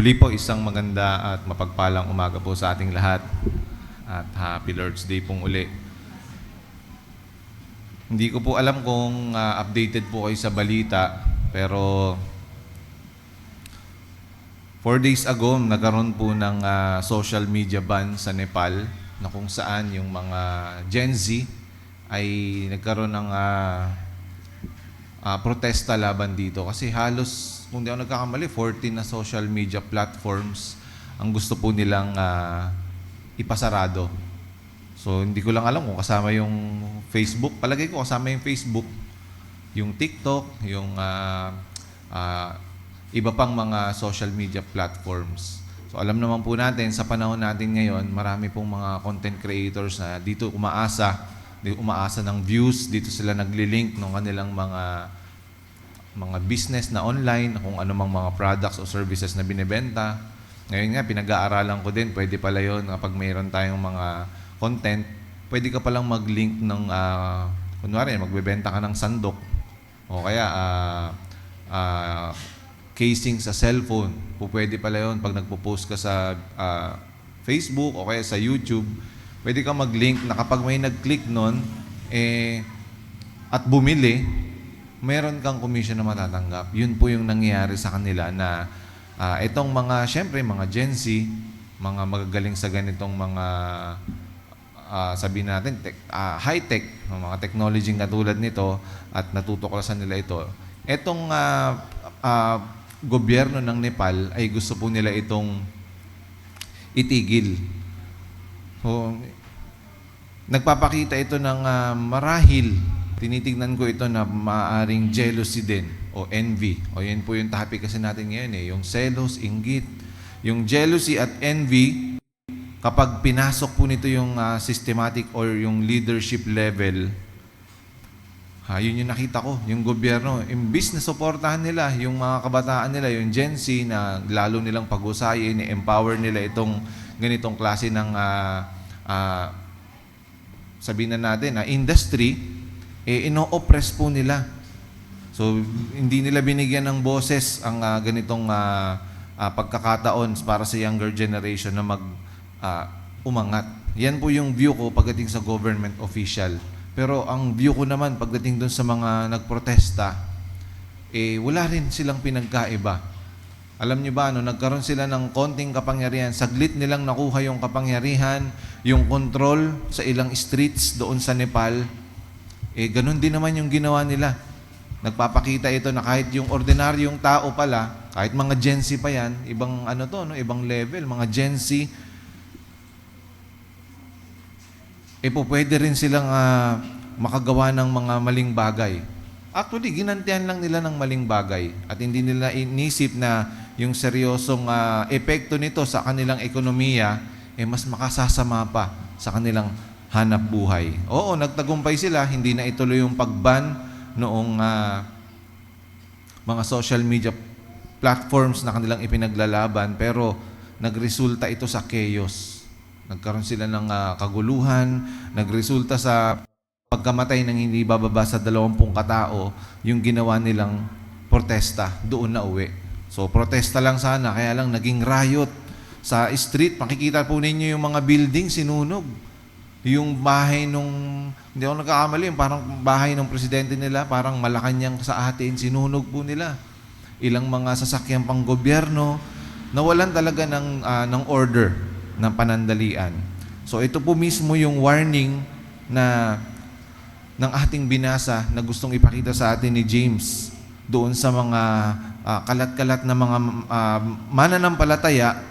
Muli po isang maganda at mapagpalang umaga po sa ating lahat at Happy Lord's Day pong uli. Hindi ko po alam kung updated po kayo sa balita, pero 4 days ago nagkaroon po ng social media ban sa Nepal na kung saan yung mga Gen Z ay nagkaroon ng protesta laban dito kasi halos, kung di ako nagkakamali, 14 na social media platforms ang gusto po nilang ipasarado. So, hindi ko lang alam kung kasama yung Facebook. Palagay ko kasama yung Facebook, yung TikTok, yung iba pang mga social media platforms. So, alam naman po natin, sa panahon natin ngayon, marami pong mga content creators na dito umaasa ng views, dito sila nagli-link ng kanilang mga business na online, kung anumang mga products o services na binibenta. Ngayon nga, pinag-aaralan ko din, pwede pala yun kapag mayroon tayong mga content, pwede ka palang mag-link ng, kunwari, magbebenta ka ng sandok, o kaya casing sa cellphone. Pwede pala yun pag nagpo-post ka sa Facebook o kaya sa YouTube, pwede ka mag-link na kapag may nag-click nun, at bumili, meron kang commission na matatanggap. Yun po yung nangyayari sa kanila na itong mga, syempre, mga Gen Z, mga magagaling sa ganitong mga, sabihin natin, high-tech, mga technology katulad nito at natutuklasan nila ito. Itong gobyerno ng Nepal ay gusto po nila itong itigil. So, nagpapakita ito ng marahil, tinitignan ko ito na maaring jealousy din o envy. O yan po yung topic kasi natin ngayon yung selos, inggit. Yung jealousy at envy, kapag pinasok po nito yung systematic or yung leadership level, yun yung nakita ko, yung gobyerno. Imbis na suportahan nila yung mga kabataan nila, yung Gen Z na lalo nilang pag-usayin, empower nila itong ganitong klase ng sabihin na natin, industry, ino-oppress po nila. So, hindi nila binigyan ng boses ang ganitong pagkakataon para sa younger generation na umangat. Yan po yung view ko pagdating sa government official. Pero ang view ko naman pagdating dun sa mga nagprotesta, wala rin silang pinagkaiba. Alam niyo ba, nagkaroon sila ng konting kapangyarihan, saglit nilang nakuha yung kapangyarihan, yung control sa ilang streets doon sa Nepal, ganun din naman yung ginawa nila. Nagpapakita ito na kahit yung ordinaryong tao pala, kahit mga Gen Z pa yan, ibang ibang level, mga Gen Z, pwede rin silang makagawa ng mga maling bagay. Actually, ginantihan lang nila ng maling bagay at hindi nila inisip na yung seryosong epekto nito sa kanilang ekonomiya, mas makasasama pa sa kanilang hanap buhay. Oo, nagtagumpay sila, hindi na ituloy yung pagban noong mga social media platforms na kanilang ipinaglalaban, pero nagresulta ito sa chaos. Nagkaroon sila ng kaguluhan, nagresulta sa pagkamatay ng hindi bababa sa 20 katao, yung ginawa nilang protesta, doon na uwi. So, protesta lang sana, kaya lang naging riot sa street. Makikita po ninyo yung mga building sinunog. Yung bahay hindi ako nagkakamali, parang bahay ng presidente nila, parang Malacanang sa atin, sinunog po nila. Ilang mga sasakyan pang gobyerno, nawalan talaga ng order, ng panandalian. So ito po mismo yung warning ng ating binasa na gustong ipakita sa atin ni James doon sa mga kalat-kalat na mga mananampalataya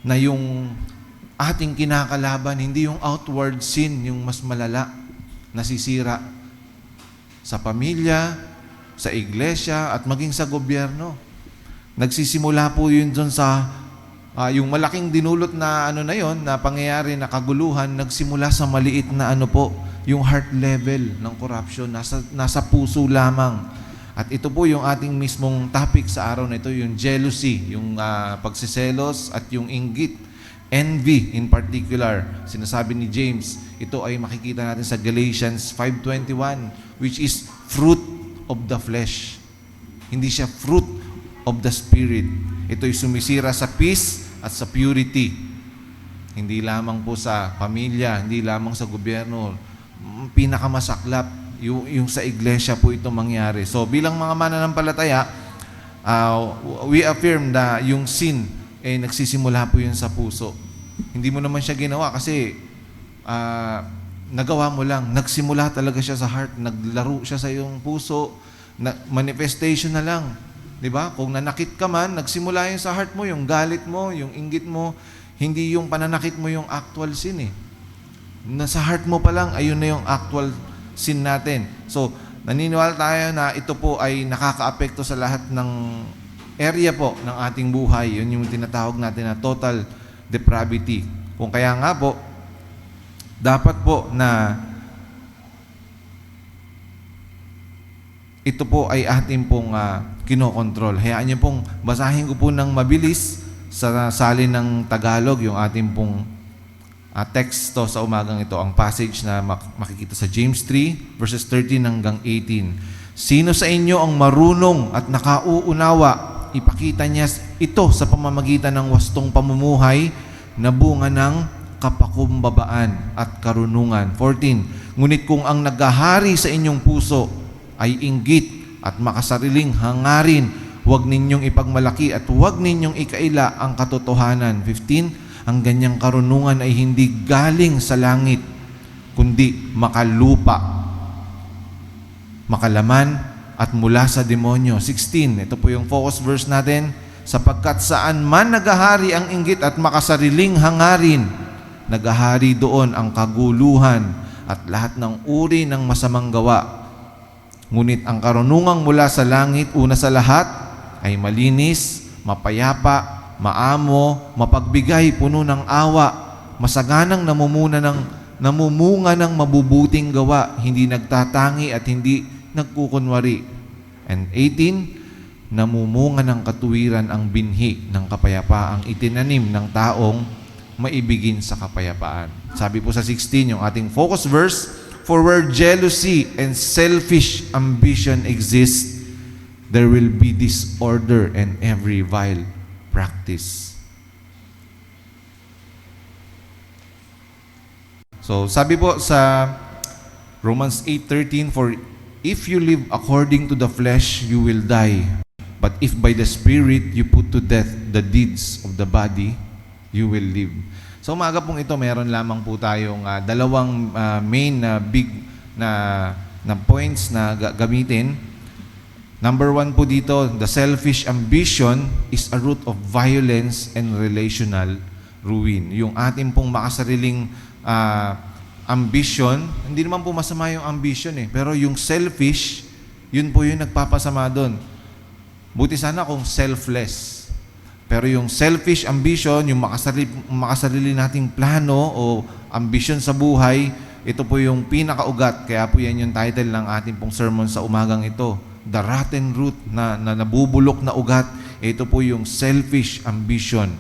na yung ating kinakalaban, hindi yung outward sin, yung mas malala, nasisira sa pamilya, sa iglesia, at maging sa gobyerno. Nagsisimula po yun dun sa, yung malaking dinulot na na pangyayari na kaguluhan, nagsimula sa maliit na yung heart level ng corruption, nasa puso lamang. At ito po yung ating mismong topic sa araw na ito, yung jealousy, yung pagsiselos at yung inggit. Envy in particular, sinasabi ni James, ito ay makikita natin sa Galatians 5:21, which is fruit of the flesh. Hindi siya fruit of the Spirit. Ito'y sumisira sa peace at sa purity. Hindi lamang po sa pamilya, hindi lamang sa gobyerno. Pinakamasaklap, yung sa iglesia po ito mangyari. So bilang mga mananampalataya, we affirm na yung sin, nagsisimula po yun sa puso. Hindi mo naman siya ginawa kasi nagawa mo lang. Nagsimula talaga siya sa heart. Naglaro siya sa iyong puso. Manifestation na lang. Diba? Kung nanakit ka man, nagsimula yun sa heart mo, yung galit mo, yung inggit mo, hindi yung pananakit mo yung actual sin eh. Nasa heart mo pa lang, ayun na yung actual sin natin. So, naniniwala tayo na ito po ay nakakaapekto sa lahat ng area po ng ating buhay. Yun yung tinatawag natin na total depravity. Kung kaya nga po, dapat po na ito po ay ating pong kinokontrol. Hayaan niyo pong basahin ko po ng mabilis sa salin ng Tagalog yung ating pong teksto sa umagang ito. Ang passage na makikita sa James 3 verses 13 hanggang 18. Sino sa inyo ang marunong at nakauunawa? Ipakita niya ito sa pamamagitan ng wastong pamumuhay na bunga ng kapakumbabaan at karunungan. 14. Ngunit kung ang naghahari sa inyong puso ay inggit at makasariling hangarin, huwag ninyong ipagmalaki at huwag ninyong ikaila ang katotohanan. 15. Ang ganyang karunungan ay hindi galing sa langit, kundi makalupa, makalaman at mula sa demonyo. 16. Ito po yung focus verse natin. Sapagkat saan man naghahari ang inggit at makasariling hangarin, naghahari doon ang kaguluhan at lahat ng uri ng masamang gawa. Ngunit ang karunungang mula sa langit, una sa lahat, ay malinis, mapayapa, maamo, mapagbigay, puno ng awa, masaganang namumunga ng mabubuting gawa, hindi nagtatangi at hindi nagkukunwari. And 18, namumunga ng katuwiran ang binhi ng kapayapaang itinanim ng taong maibigin sa kapayapaan. Sabi po sa 16, yung ating focus verse, for where jealousy and selfish ambition exist, there will be disorder and every vile practice. So, sabi po sa Romans 8:13, for if you live according to the flesh, you will die. But if by the Spirit you put to death the deeds of the body, you will live. So umaga pong ito, meron lamang po tayong dalawang main na big na points na gamitin. Number 1 po dito, the selfish ambition is a root of violence and relational ruin. Yung ating pong makasariling ambition, hindi naman po masama yung ambition pero yung selfish, yun po yung nagpapasama doon. Buti sana kung selfless. Pero yung selfish ambition, yung makasarili nating plano o ambition sa buhay, ito po yung pinakaugat. Kaya po yan yung title ng ating pong sermon sa umagang ito. The rotten root na nabubulok na ugat, ito po yung selfish ambition.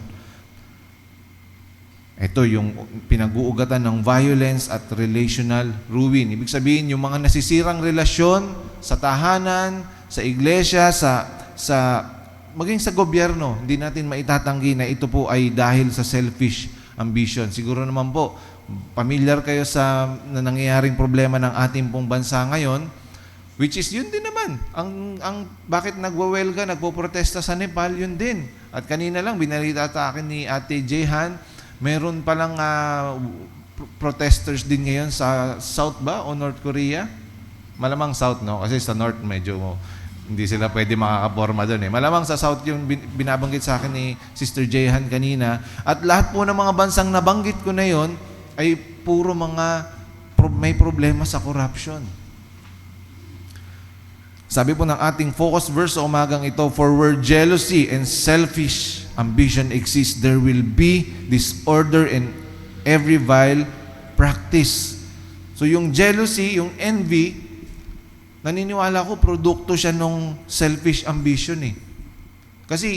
Ito yung pinag-uugatan ng violence at relational ruin. Ibig sabihin, yung mga nasisirang relasyon sa tahanan, sa iglesia, maging sa gobyerno, hindi natin maitatanggi na ito po ay dahil sa selfish ambition. Siguro naman po, familiar kayo sa nangyayaring problema ng ating pong bansa ngayon, which is yun din naman. Ang bakit nagwawelga, nagpoprotesta sa Nepal, yun din. At kanina lang, binalita sa akin ni Ate Jehan, meron palang protesters din ngayon sa South ba o North Korea? Malamang South, no? Kasi sa North medyo hindi sila pwede makakaporma doon Malamang sa South yung binabanggit sa akin ni Sister Jehan kanina. At lahat po ng mga bansang nabanggit ko na yon ay puro mga may problema sa corruption. Sabi po ng ating focus verse sa umagang ito, for where jealousy and selfish ambition exist, there will be disorder and every vile practice. So yung jealousy, yung envy, naniniwala ko, produkto siya nung selfish ambition Kasi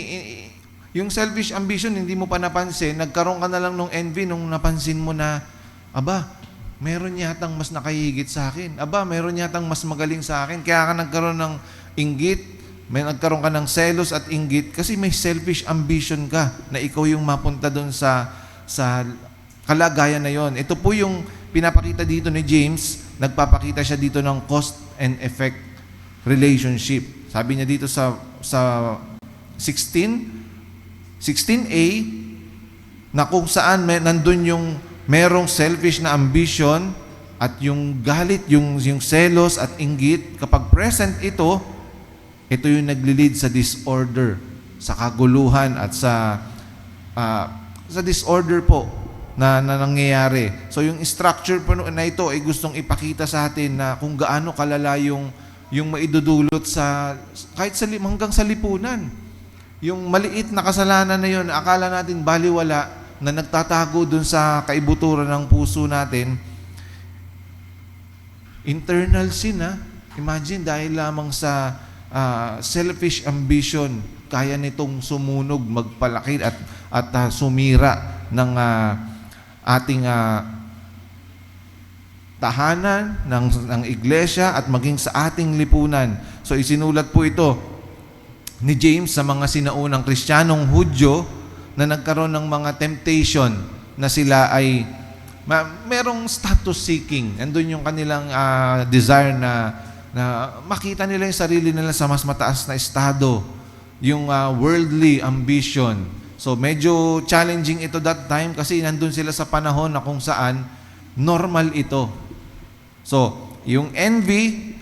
yung selfish ambition, hindi mo pa napansin, nagkaroon ka na lang nung envy nung napansin mo na, aba, meron yatang mas nakahigit sa akin. Aba, meron yatang mas magaling sa akin. Kaya ka nagkaroon ng inggit, May nagkaroon ka ng selos at inggit kasi may selfish ambition ka na ikaw yung mapunta doon sa kalagayan na yon. Ito po yung pinapakita dito ni James, nagpapakita siya dito ng cause and effect relationship. Sabi niya dito sa 16a, na kung saan nandun yung merong selfish na ambition at yung galit, yung selos at inggit, kapag present ito yung nagli-lead sa disorder, sa kaguluhan at sa disorder po na nangyayari. So yung structure po na ito ay gustong ipakita sa atin na kung gaano kalala yung maidudulot sa kahit hanggang sa lipunan. Yung maliit na kasalanan na yun, akala natin baliwala, na nagtatago dun sa kaibuturan ng puso natin, internal sin, Imagine, dahil lamang sa selfish ambition, kaya nitong sumunog, magpalaki at sumira ng ating tahanan, ng iglesia at maging sa ating lipunan. So isinulat po ito ni James sa mga sinaunang Kristiyanong Hudyo na nagkaroon ng mga temptation na sila ay merong status seeking. Andun yung kanilang desire na makita nila yung sarili nila sa mas mataas na estado, yung worldly ambition. So medyo challenging ito that time kasi nandun sila sa panahon na kung saan normal ito. So yung envy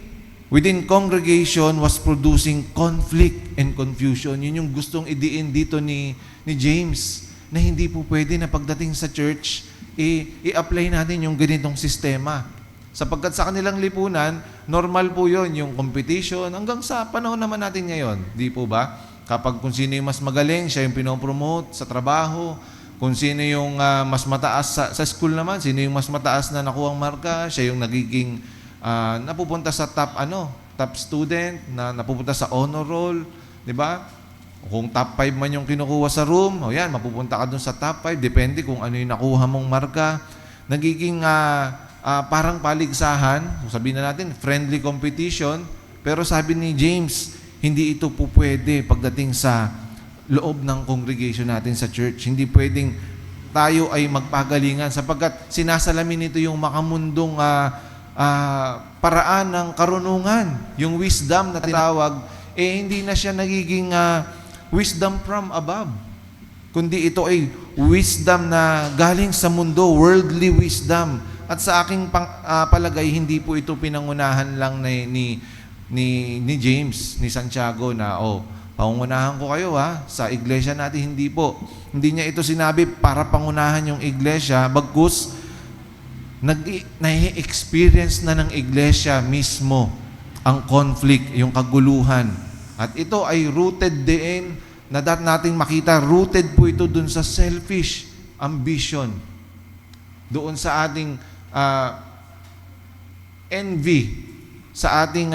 within congregation was producing conflict and confusion. Yun yung gustong idiin dito ni James, na hindi po pwede na pagdating sa church, i-apply natin yung ganitong sistema. Sapagkat sa kanilang lipunan, normal po yun, yung competition, hanggang sa panahon naman natin ngayon. Di po ba? Kapag kung sino yung mas magaling, siya yung pinopromote sa trabaho. Kung sino yung mas mataas sa school naman, sino yung mas mataas na nakuhang marka, siya yung nagiging napupunta sa top student, na napupunta sa honor roll, di ba? Kung top 5 man yung kinukuha sa room, yan, mapupunta ka dun sa top 5, depende kung ano yung nakuha mong marka. Nagiging parang paligsahan, sabihin na natin, friendly competition, pero sabi ni James, hindi ito po pwede pagdating sa loob ng congregation natin sa church. Hindi pwedeng tayo ay magpagalingan sapagkat sinasalamin nito yung makamundong paraan ng karunungan. Yung wisdom na tinawag, hindi na siya nagiging wisdom from above, kundi ito ay wisdom na galing sa mundo, worldly wisdom. At sa aking palagay, hindi po ito pinangunahan lang ni James, ni Santiago na, pangunahan ko kayo sa iglesia natin. Hindi po. Hindi niya ito sinabi para pangunahan yung iglesia, bagkus nai-experience na ng iglesia mismo ang conflict, yung kaguluhan. At ito ay rooted din, na dapat nating makita, rooted po ito dun sa selfish ambition. Doon sa ating envy, sa ating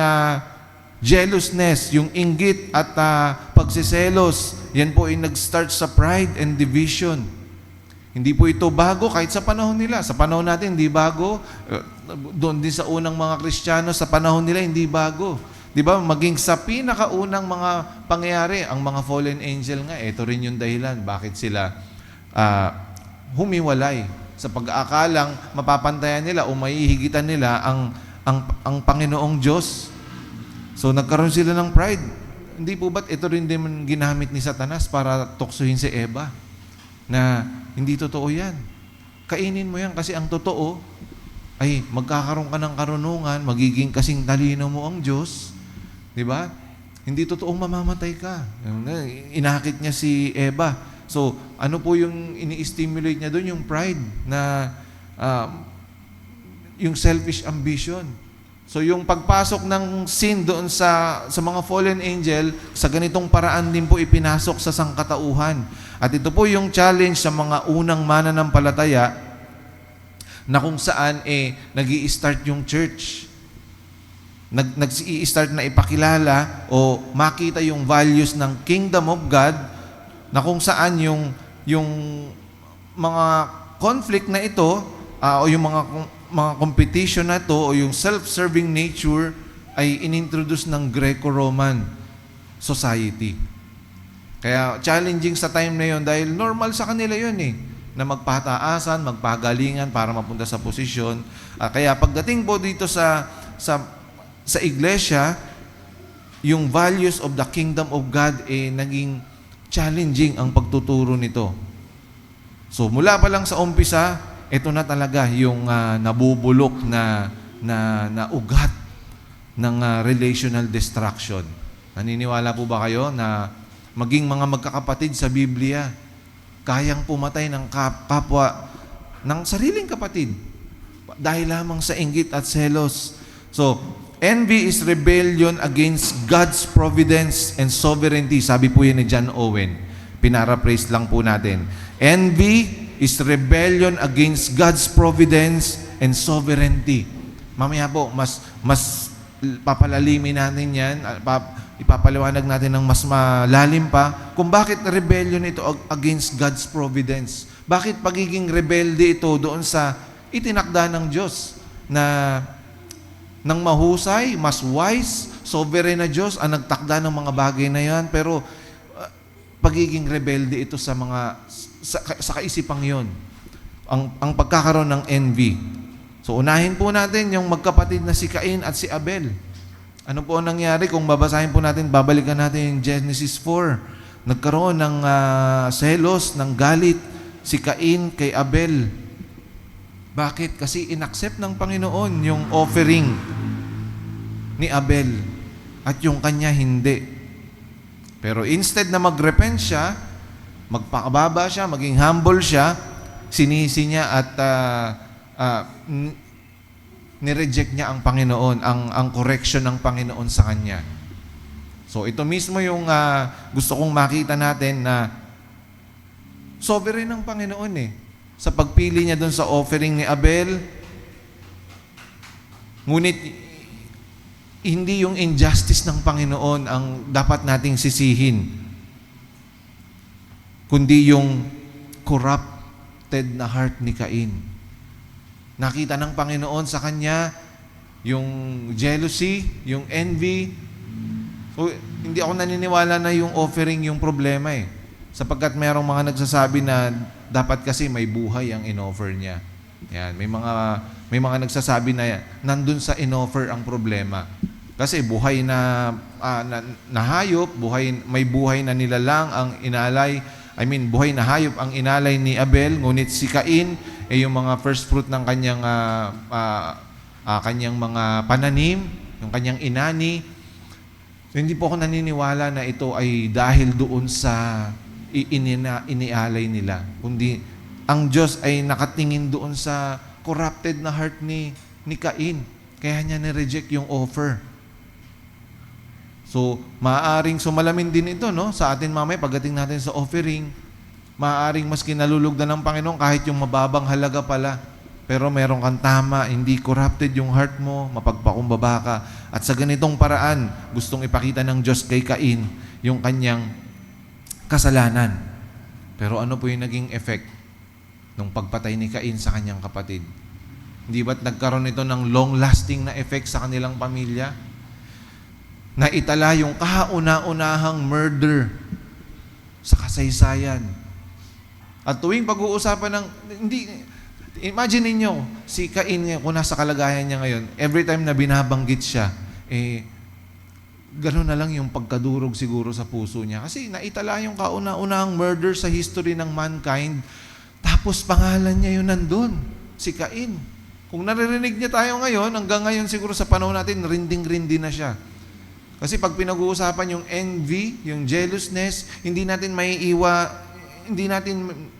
jealousness, yung inggit at pagsiselos. Yan po ay nag-start sa pride and division. Hindi po ito bago kahit sa panahon nila. Sa panahon natin, hindi bago. Doon din sa unang mga Kristiyano, sa panahon nila, hindi bago. Di ba? Maging sa pinakaunang mga pangyayari, ang mga fallen angel nga, ito rin yung dahilan bakit sila humiwalay sa pag-aakalang mapapantayan nila o maihigitan nila ang Panginoong Diyos. So nagkaroon sila ng pride. Hindi po ba't ito rin din ginamit ni Satanas para tuksuhin si Eva? Na hindi totoo yan. Kainin mo yan kasi ang totoo ay magkakaroon ka ng karunungan, magiging kasing talino mo ang Diyos. Di ba? Hindi totoong mamamatay ka. Inakit niya si Eva. So, ano po yung ini-stimulate niya doon? Yung pride na yung selfish ambition. So, yung pagpasok ng sin doon sa mga fallen angel, sa ganitong paraan din po ipinasok sa sangkatauhan. At ito po yung challenge sa mga unang mananampalataya na kung saan nag-i-start yung church. Nag-i-start na ipakilala o makita yung values ng kingdom of God, na kung saan yung mga conflict na ito o yung mga competition na ito o yung self-serving nature ay inintroduce ng Greco-Roman. society. Kaya challenging sa time na yon dahil normal sa kanila yon na magpataasan, magpagalingan para mapunta sa posisyon. Kaya pagdating po dito sa iglesia, yung values of the kingdom of God naging challenging ang pagtuturo nito. So mula pa lang sa umpisa, ito na talaga yung nabubulok na ugat ng relational destruction. Naniniwala po ba kayo na maging mga magkakapatid sa Biblia, kayang pumatay ng kapwa, ng sariling kapatid, dahil lamang sa inggit at selos? So, envy is rebellion against God's providence and sovereignty. Sabi po yan ni John Owen. Pinaraphrase lang po natin. Envy is rebellion against God's providence and sovereignty. Mamaya po, mas papalalimin natin yan, ipapaliwanag natin ng mas malalim pa kung bakit rebellion ito against God's providence. Bakit pagiging rebelde ito doon sa itinakda ng Diyos na ng mahusay, mas wise, sovereign na Diyos ang nagtakda ng mga bagay na yan, pero pagiging rebelde ito sa kaisipang yon, ang pagkakaroon ng envy. So unahin po natin yung magkapatid na si Cain at si Abel. Ano po ang nangyari? Kung babasahin po natin, babalikan natin yung Genesis 4. Nagkaroon ng selos, ng galit si Cain kay Abel. Bakit? Kasi inaccept ng Panginoon yung offering ni Abel at yung kanya hindi. Pero instead na mag-repent siya, magpakababa siya, maging humble siya, sinisi niya at nireject niya ang Panginoon, ang correction ng Panginoon sa kanya. So ito mismo yung gusto kong makita natin na sovereign ng Panginoon sa pagpili niya doon sa offering ni Abel. Ngunit hindi yung injustice ng Panginoon ang dapat nating sisihin, kundi yung corrupted na heart ni Cain. Nakita ng Panginoon sa kanya yung jealousy, yung envy. So, hindi ako naniniwala na yung offering yung problema sapagkat mayroong mga nagsasabi na dapat kasi may buhay ang in-offer niya. Yan, may mga nagsasabi na nandun sa in-offer ang problema. Kasi buhay na hayop, may buhay na nilalang ang inalay. Buhay na hayop ang inalay ni Abel, ngunit si Cain yung mga first fruit ng kanyang mga pananim, yung kanyang inani. So, hindi po ako naniniwala na ito ay dahil doon sa inialay nila, kundi ang Diyos ay nakatingin doon sa corrupted na heart ni Cain. Kaya niya nireject yung offer. So, maaaring sumalamin din ito sa atin mamaya pagdating natin sa offering. Maaaring mas kinalulugdan ng Panginoon kahit yung mababang halaga pala. Pero meron kang tama, hindi corrupted yung heart mo, mapagpakumbaba ka. At sa ganitong paraan, gustong ipakita ng Diyos kay Cain yung kanyang kasalanan. Pero ano po yung naging effect nung pagpatay ni Cain sa kanyang kapatid? Hindi ba't nagkaroon ito ng long-lasting na effect sa kanilang pamilya? Na itala yung kauna-unahang murder sa kasaysayan. At tuwing pag-uusapan imagine ninyo, si Cain kung nasa kalagayan niya ngayon, every time na binabanggit siya, gano'n na lang yung pagkadurog siguro sa puso niya. Kasi naitala yung kauna-unahang murder sa history ng mankind, tapos pangalan niya yun nandun, si Cain. Kung naririnig niya tayo ngayon, hanggang ngayon siguro sa panahon natin, rinding-rindi na siya. Kasi pag pinag-uusapan yung envy, yung jealousness, hindi natin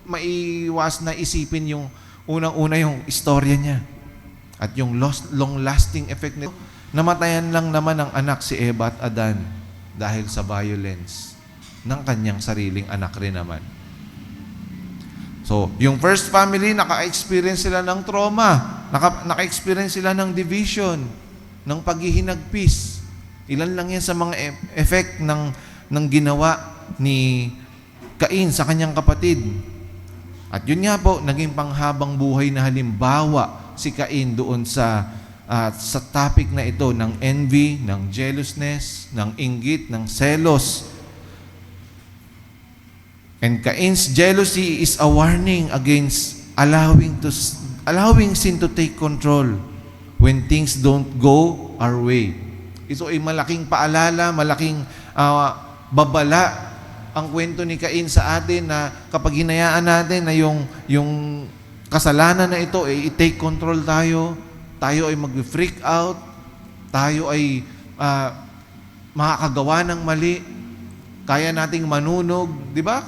maiiwas na isipin yung unang-una yung istorya niya. At yung long-lasting effect nito, namatayan lang naman ang anak si Eva at Adan dahil sa violence ng kanyang sariling anak rin naman. So, yung first family, naka-experience sila ng trauma, naka-experience sila ng division, ng paghihinagpis. Ilan lang yan sa mga effect ng ginawa ni Cain sa kanyang kapatid. At yun nga po, naging panghabang buhay na halimbawa si Cain doon sa sa topic na ito ng envy, ng jealousness, ng inggit, ng selos. And Cain's jealousy is a warning against allowing sin to take control when things don't go our way. Ito ay malaking paalala, malaking babala ang kwento ni Cain sa atin na kapag hinayaan natin na yung kasalanan na ito ay i-take control tayo ay mag-freak out, tayo ay makakagawa ng mali, kaya nating manunog. Di ba?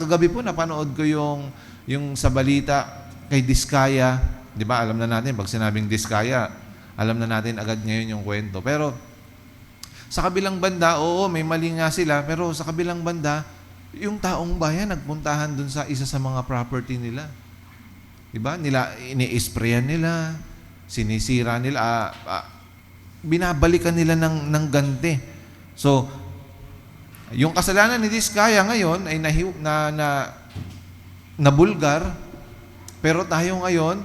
Kagabi po napanood ko yung sa balita kay Diskaya. Di ba? Alam na natin, pag sinabing Diskaya, alam na natin agad ngayon yung kwento. Pero sa kabilang banda, oo, may mali nga sila, pero sa kabilang banda, yung taong bayan nagpuntahan dun sa isa sa mga property nila. Diba? Ini-sprayan nila, sinisira nila, binabalikan nila ng ganti. So, yung kasalanan ni Diskaya ngayon ay nabulgar, pero tayo ngayon,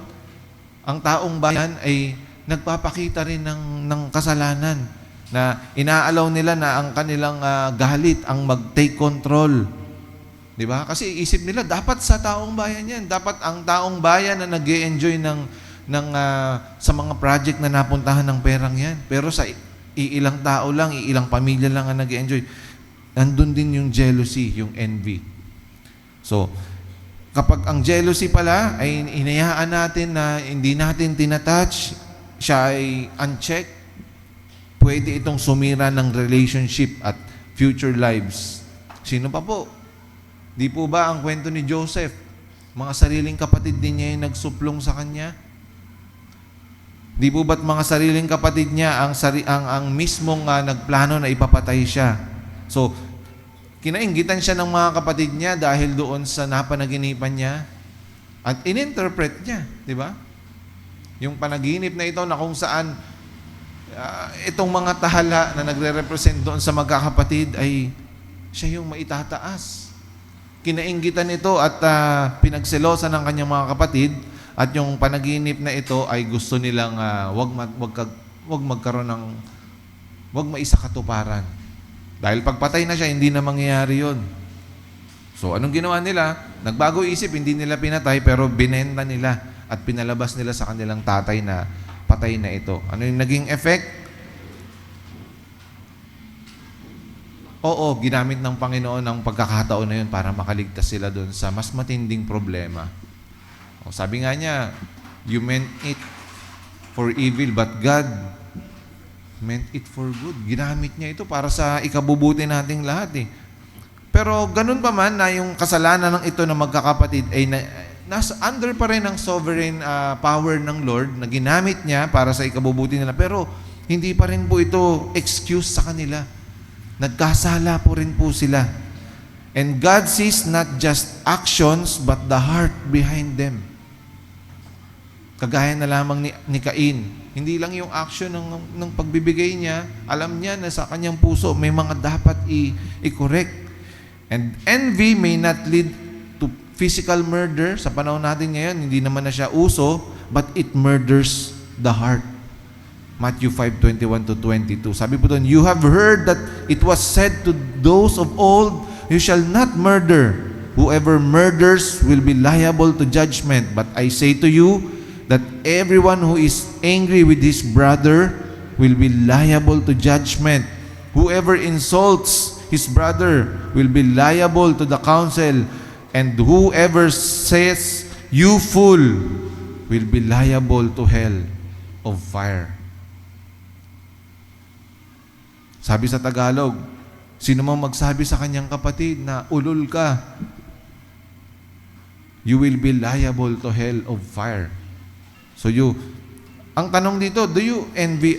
ang taong bayan ay nagpapakita rin ng kasalanan na inaalaw nila na ang kanilang galit ang mag-take control. Di ba? Kasi isip nila, dapat sa taong bayan yan. Dapat ang taong bayan na nag-e-enjoy sa mga project na napuntahan ng perang yan. Pero sa iilang tao lang, iilang pamilya lang ang nag-e-enjoy. Nandun din yung jealousy, yung envy. So, kapag ang jealousy pala ay hinayaan natin na hindi natin tinatouch, siya ay unchecked, pwede itong sumira ng relationship at future lives. Sino pa po? Di po ba ang kwento ni Joseph? Mga sariling kapatid din niya yung nagsuplong sa kanya? Di po ba't mga sariling kapatid niya ang mismong nagplano na ipapatay siya? So, kinainggitan siya ng mga kapatid niya dahil doon sa napanaginipan niya at ininterpret niya, di ba? Yung panaginip na ito na kung saan itong mga tahala na nagre-represent doon sa magkakapatid ay siya yung maitataas. Kinainggitan ito at pinagselosan ng kanyang mga kapatid at yung panaginip na ito ay gusto nilang wag maisakatuparan. Dahil pagpatay na siya, hindi na mangyayari yun. So, anong ginawa nila? Nagbago isip, hindi nila pinatay, pero binenta nila at pinalabas nila sa kanilang tatay na patay na ito. Ano yung naging effect? Oo, ginamit ng Panginoon ang pagkakataon na yun para makaligtas sila doon sa mas matinding problema. O, sabi nga niya, you meant it for evil, but God meant it for good. Ginamit niya ito para sa ikabubuti nating lahat eh. Pero ganun pa man na yung kasalanan ng ito na magkakapatid ay nasa under pa rin ang sovereign power ng Lord na ginamit niya para sa ikabubuti nila. Pero hindi pa rin po ito excuse sa kanila. Nagkasala po rin po sila. And God sees not just actions but the heart behind them. Kagaya na lamang ni Cain. Hindi lang yung action ng pagbibigay niya, alam niya na sa kanyang puso may mga dapat i-correct. And envy may not lead to physical murder. Sa panahon natin ngayon, hindi naman na siya uso, but it murders the heart. Matthew 5:21-22. Sabi po doon, you have heard that it was said to those of old, you shall not murder. Whoever murders will be liable to judgment. But I say to you that everyone who is angry with his brother will be liable to judgment. Whoever insults his brother will be liable to the council, and whoever says, you fool, will be liable to hell of fire. Sabi sa Tagalog, sino mang magsabi sa kanyang kapatid na ulol ka, you will be liable to hell of fire. So ang tanong dito, do you envy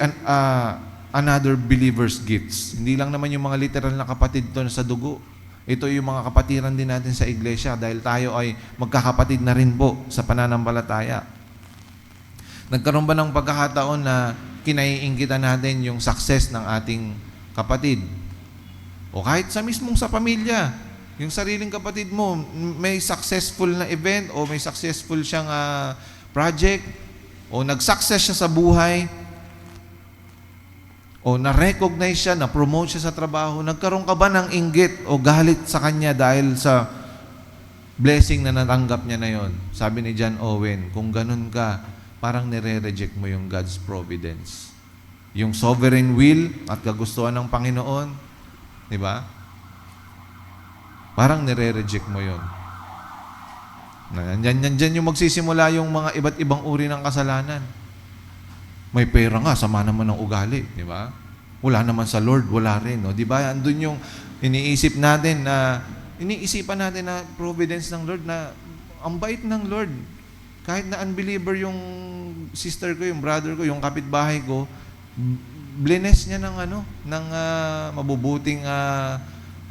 another believer's gifts? Hindi lang naman yung mga literal na kapatid doon sa dugo. Ito yung mga kapatiran din natin sa iglesia dahil tayo ay magkakapatid na rin po sa pananampalataya. Nagkaroon ba ng pagkakataon na kinaiinggitan natin yung success ng ating kapatid? O kahit sa pamilya, yung sariling kapatid mo, may successful na event o may successful siyang project, o nag-success siya sa buhay, o na-recognize siya, na-promote siya sa trabaho, nagkaroon ka ba ng inggit o galit sa kanya dahil sa blessing na natanggap niya na yon? Sabi ni John Owen, kung ganun ka, parang nire-reject mo yung God's providence. Yung sovereign will at kagustuhan ng Panginoon, di ba? Parang nire-reject mo yon. Nandyan yung magsisimula yung mga iba't ibang uri ng kasalanan. May pera nga, sama naman ng ugali, di ba? Wala naman sa Lord, wala rin, no? Di ba? Andun yung iniisipan natin na providence ng Lord, na ang bait ng Lord. Kahit na unbeliever yung sister ko, yung brother ko, yung kapitbahay ko, bless niya ng mabubuting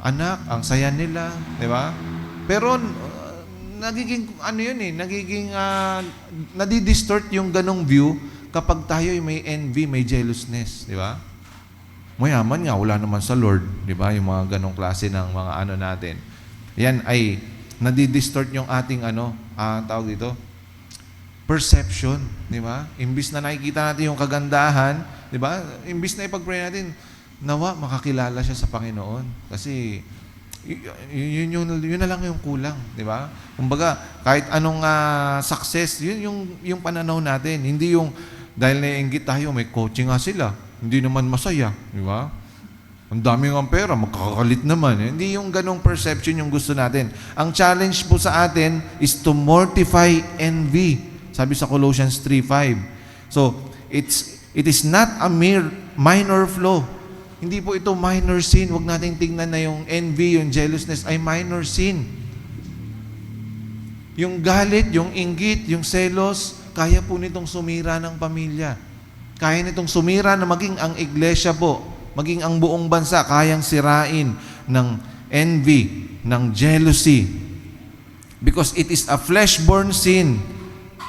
anak, ang saya nila, di ba? Pero nagiging nadidistort yung ganong view kapag tayo ay may envy, may jealousness, di ba? Mayaman nga, wala naman sa Lord, di ba? Yung mga ganong klase ng mga natin. Yan ay nadidistort yung ating tawag dito, perception, di ba? Imbis na nakikita natin yung kagandahan, di ba? Imbis na ipag-pray natin, nawa makakilala siya sa Panginoon. Kasi yun na lang yung kulang, di ba? Kumbaga, kahit anong success, yun yung pananaw natin. Hindi yung, dahil naiinggit tayo, may coaching nga sila, hindi naman masaya, di ba? Ang dami ng pera, magkakalit naman. Hindi yung ganong perception yung gusto natin. Ang challenge po sa atin is to mortify envy. Sabi sa Colossians 3:5. So, it is not a mere minor flaw. Hindi po ito minor sin. Huwag nating tingnan na yung envy, yung jealousness ay minor sin. Yung galit, yung inggit, yung selos, kaya po nitong sumira ng pamilya. Kaya nitong sumira na maging ang iglesia po, maging ang buong bansa, kayang sirain ng envy, ng jealousy. Because it is a flesh-born sin.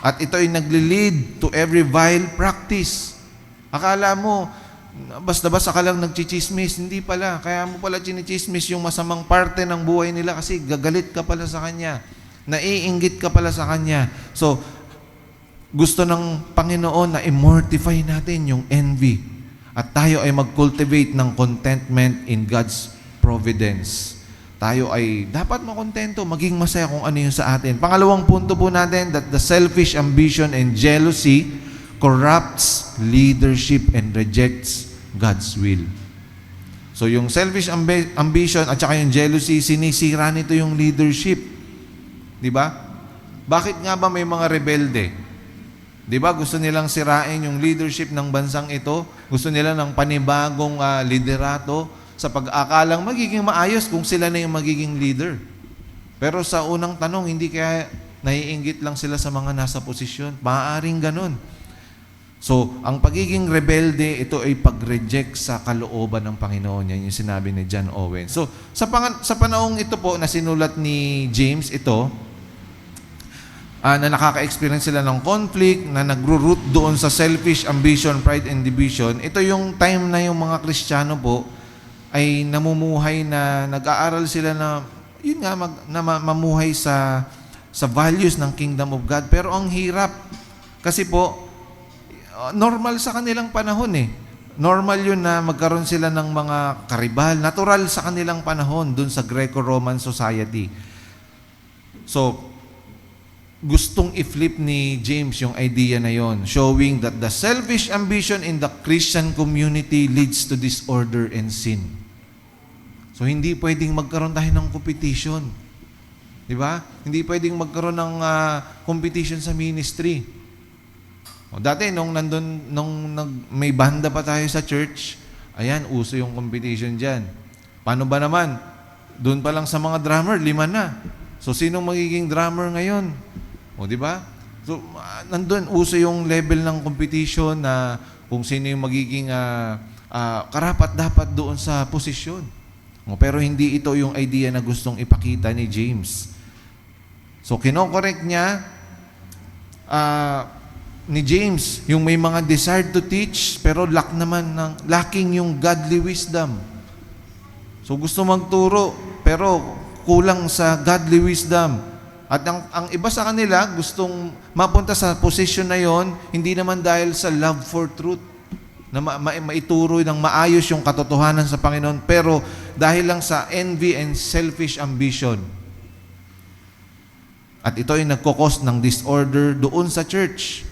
At ito ay nagli-lead to every vile practice. Akala mo, basta-basta ka lang nagchichismis. Hindi pala. Kaya mo pala chinichismis yung masamang parte ng buhay nila kasi gagalit ka pala sa kanya. Naiinggit ka pala sa kanya. So, gusto ng Panginoon na immortify natin yung envy. At tayo ay mag-cultivate ng contentment in God's providence. Tayo ay dapat makontento, maging masaya kung ano yung sa atin. Pangalawang punto po natin, that the selfish ambition and jealousy corrupts leadership and rejects God's will. So yung selfish ambition at saka yung jealousy, sinisira nito yung leadership. Di ba? Bakit nga ba may mga rebelde? Di ba gusto nilang sirain yung leadership ng bansang ito? Gusto nila ng panibagong liderato sa pag-akalang magiging maayos kung sila na yung magiging leader. Pero sa unang tanong, hindi kaya naiinggit lang sila sa mga nasa posisyon. Maaaring ganun. So, ang pagiging rebelde, ito ay pag-reject sa kalooban ng Panginoon. Yan yung sinabi ni John Owen. So, sa panahong ito po na sinulat ni James, ito, na nakaka-experience sila ng conflict, na nagro-root doon sa selfish ambition, pride, and division, ito yung time na yung mga Kristiyano po ay namumuhay na nag-aaral sila na, yun nga, mamuhay sa values ng Kingdom of God. Pero ang hirap, kasi po, normal sa kanilang panahon eh. Normal yun na magkaroon sila ng mga karibal. Natural sa kanilang panahon dun sa Greco-Roman society. So, gustong i-flip ni James yung idea na yon, showing that the selfish ambition in the Christian community leads to disorder and sin. So, hindi pwedeng magkaroon tayo ng competition. Di ba? Hindi pwedeng magkaroon ng competition sa ministry. Dati, nung may banda pa tayo sa church, ayan, uso yung competition dyan. Paano ba naman? Doon pa lang sa mga drummer, 5 na. So, sinong magiging drummer ngayon? O, di ba? So, nandun, uso yung level ng competition na kung sino yung magiging karapat-dapat doon sa posisyon. O, pero hindi ito yung idea na gustong ipakita ni James. So, kinokorek niya, ni James, yung may mga desire to teach, pero lacking yung godly wisdom. So gusto magturo, pero kulang sa godly wisdom. At ang iba sa kanila, gustong mapunta sa position na yon, hindi naman dahil sa love for truth, na maituro ng maayos yung katotohanan sa Panginoon, pero dahil lang sa envy and selfish ambition. At ito ay nagkukos ng disorder doon sa church.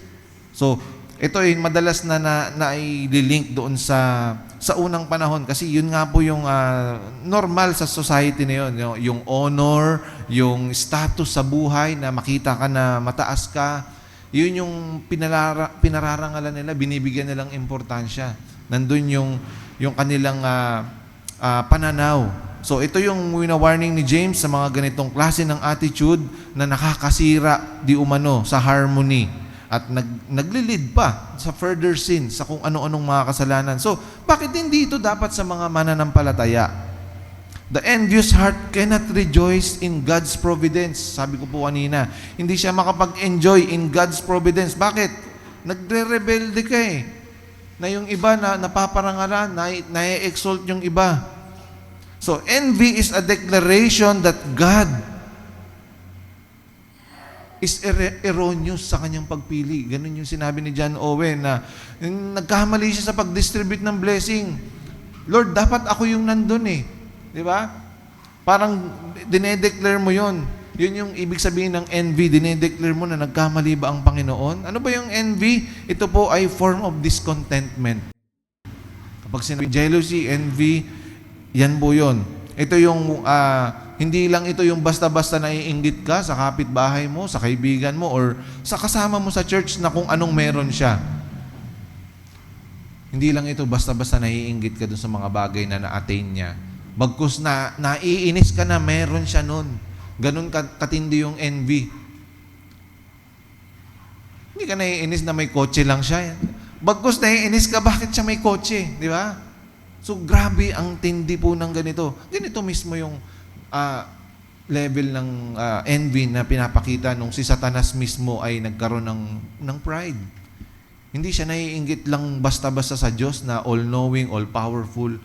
So, ito ay madalas na i-link doon sa unang panahon, kasi yun nga po yung normal sa society na yun, yung honor, yung status sa buhay, na makita ka na mataas ka, yun yung pinararangalan nila, binibigyan nilang importansya. Nandun yung kanilang pananaw. So ito yung wina-warning ni James sa mga ganitong klase ng attitude na nakakasira di umano sa harmony at naglilid pa sa further sin, sa kung ano-anong mga kasalanan. So, bakit hindi ito dapat sa mga mananampalataya? The envious heart cannot rejoice in God's providence. Sabi ko po kanina, hindi siya makapag-enjoy in God's providence. Bakit? Nagre-rebelde ka eh. Na yung iba na napaparangalan, na-exalt yung iba. So, envy is a declaration that God is erroneous sa kanyang pagpili. Ganun yung sinabi ni John Owen, na nagkahamali siya sa pag-distribute ng blessing. Lord, dapat ako yung nandun eh. Di ba? Parang dinedeclare mo yon. Yun yung ibig sabihin ng envy. Dinedeclare mo na nagkamali ba ang Panginoon? Ano ba yung envy? Ito po ay form of discontentment. Kapag sinabi jealousy, envy, yan po yun. Ito yung hindi lang ito yung basta-basta naiinggit ka sa kapitbahay mo, sa kaibigan mo, or sa kasama mo sa church na kung anong meron siya. Hindi lang ito basta-basta naiinggit ka dun sa mga bagay na na-attain niya. Bagkus na naiinis ka na meron siya nun. Ganun katindi yung envy. Hindi ka naiinis na may kotse lang siya. Bagkus naiinis ka, bakit siya may kotse? Di ba? So, grabe ang tindi po ng ganito. Ganito mismo yung level ng envy na pinapakita nung si Satanas mismo ay nagkaroon ng pride. Hindi siya naiinggit lang basta-basta sa Diyos na all-knowing, all-powerful,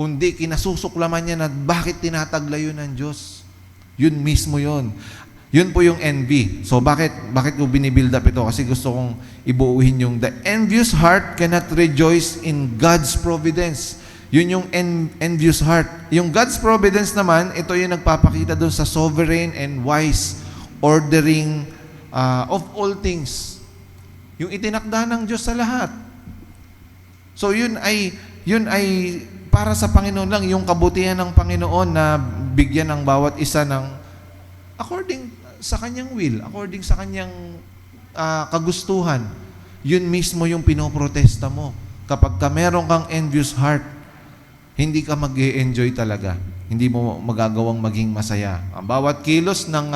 kundi kinasusuklaman niya na bakit tinataglayo ng Diyos. Yun mismo yun. Yun po yung envy. So bakit ko binibuild up ito? Kasi gusto kong ibuuhin yung the envious heart cannot rejoice in God's providence. Yun yung envious heart. Yung God's providence naman, ito yung nagpapakita doon sa sovereign and wise ordering of all things. Yung itinakda ng Diyos sa lahat. So yun ay para sa Panginoon lang, yung kabutihan ng Panginoon na bigyan ng bawat isa ng according sa kanyang will, according sa kanyang kagustuhan. Yun mismo yung pinoprotesta mo. Kapag meron kang envious heart, hindi ka mag-e-enjoy talaga. Hindi mo magagawang maging masaya. Ang bawat kilos ng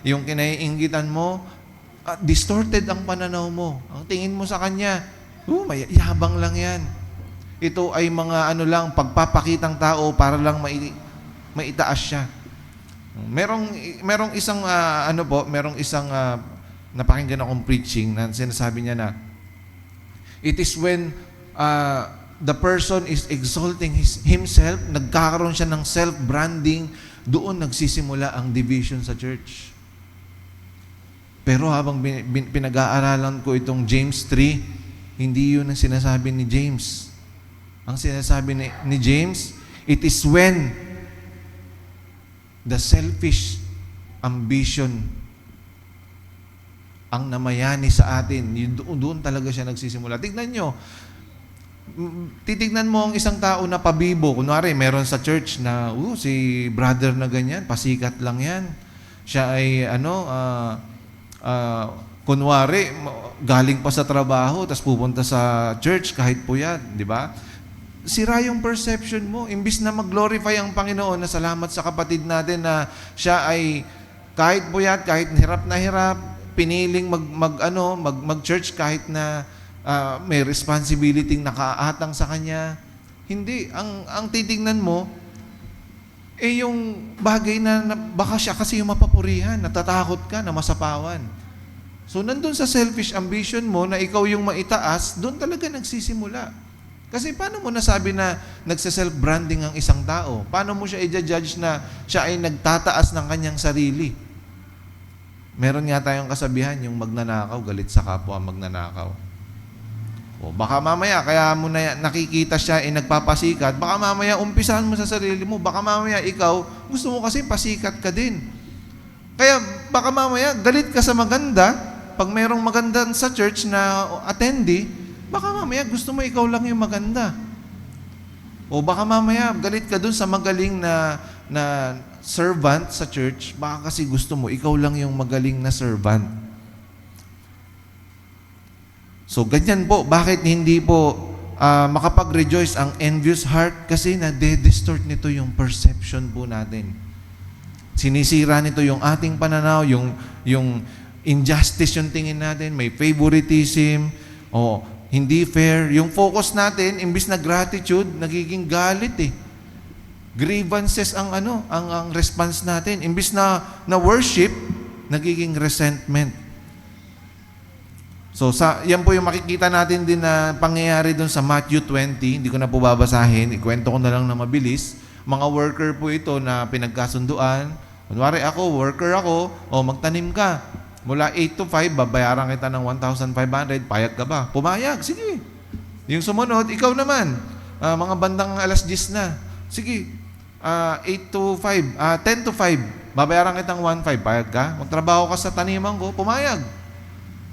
yung kinaiinggitan mo, distorted ang pananaw mo. Ang tingin mo sa kanya, may yabang lang yan. Ito ay mga pagpapakitang tao para lang maitaas siya. Merong isang napakinggan akong preaching na sinasabi niya na it is when the person is exalting himself, nagkakaroon siya ng self-branding, doon nagsisimula ang division sa church. Pero habang pinag-aaralan ko itong James 3, hindi yun ang sinasabi ni James. Ang sinasabi ni James, it is when the selfish ambition ang namayani sa atin, doon talaga siya nagsisimula. Tignan nyo, titignan mo ang isang tao na pabibo. Kunwari, meron sa church na, si brother na ganyan, pasikat lang yan. Siya ay, kunwari, galing pa sa trabaho, tapos pupunta sa church kahit puyat, di ba? Sira yung perception mo. Imbis na mag-glorify ang Panginoon na salamat sa kapatid natin na siya ay kahit puyat, kahit hirap na hirap, piniling mag-church kahit na may responsibility nakaatang sa kanya. Hindi. Ang titignan mo, yung bagay na baka siya kasi yung mapapurihan, natatakot ka na masapawan. So, nandun sa selfish ambition mo na ikaw yung maitaas, doon talaga nagsisimula. Kasi paano mo nasabi na nagsa-self-branding ang isang tao? Paano mo siya i-judge na siya ay nagtataas ng kanyang sarili? Meron nga tayong kasabihan, yung magnanakaw, galit sa kapwa magnanakaw. O baka mamaya, kaya mo na nakikita siya nagpapasikat, baka mamaya umpisahan mo sa sarili mo, baka mamaya ikaw, gusto mo kasi pasikat ka din. Kaya baka mamaya, galit ka sa maganda, pag mayroong maganda sa church na attendee, baka mamaya gusto mo ikaw lang yung maganda. O baka mamaya, galit ka dun sa magaling na servant sa church, baka kasi gusto mo, ikaw lang yung magaling na servant. So, ganyan po. Bakit hindi po makapag-rejoice ang envious heart? Kasi na-distort nito yung perception po natin. Sinisira nito yung ating pananaw, yung injustice yung tingin natin, may favoritism, o hindi fair. Yung focus natin, imbis na gratitude, nagiging galit eh. Grievances ang response natin. Imbis na worship, nagiging resentment. So, yan po yung makikita natin din na pangyayari doon sa Matthew 20. Hindi ko na po babasahin. Ikwento ko na lang na mabilis. Mga worker po ito na pinagkasunduan. Kunwari ako, worker ako, magtanim ka. Mula 8 to 5, babayaran kita ng 1,500. Payag ka ba? Pumayag. Sige. Yung sumunod, ikaw naman. Mga bandang alas 10 na. Sige. 8 to 5. 10 to 5. Babayaran kitang 1,500. Payag ka? Magtrabaho ka sa taniman ko. Pumayag.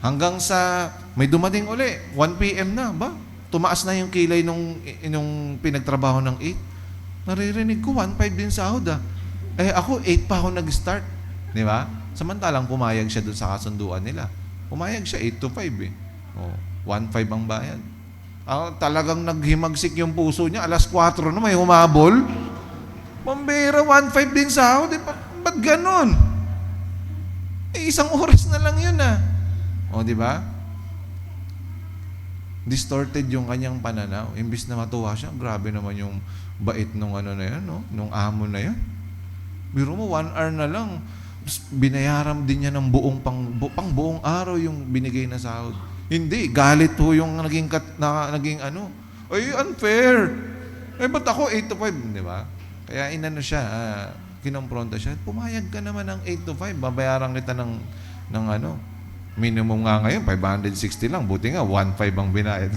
Hanggang sa may dumating uli, 1 p.m. na, ba? Tumaas na yung kilay nung pinagtrabaho ng 8. Naririnig ko, 1,500 din sahod ako, 8 pa ako nag-start. Di ba? Samantalang pumayag siya doon sa kasunduan nila. Pumayag siya 8 to 5 eh. 1,500 ang bayad. Talagang naghimagsik yung puso niya. Alas 4 na may humabol. Pambira, 1,500 din sahod. Ba't ganun? Isang oras na lang yun di ba? Distorted yung kanyang pananaw. Imbis na matuwa siya, grabe naman yung bait nung na yan, nung amo na yan. Biro mo, 1 hour na lang. Binayaran din niya ng pang buong araw yung binigay na sahod. Hindi, galit ho yung naging ay, unfair. Ba't ako 8 to 5, di ba? Kaya siya, kinompronta siya, pumayag ka naman ng 8 to 5, babayaran kita ng minimum nga ngayon, 560 lang. Buti nga, 1,500 ang binayad.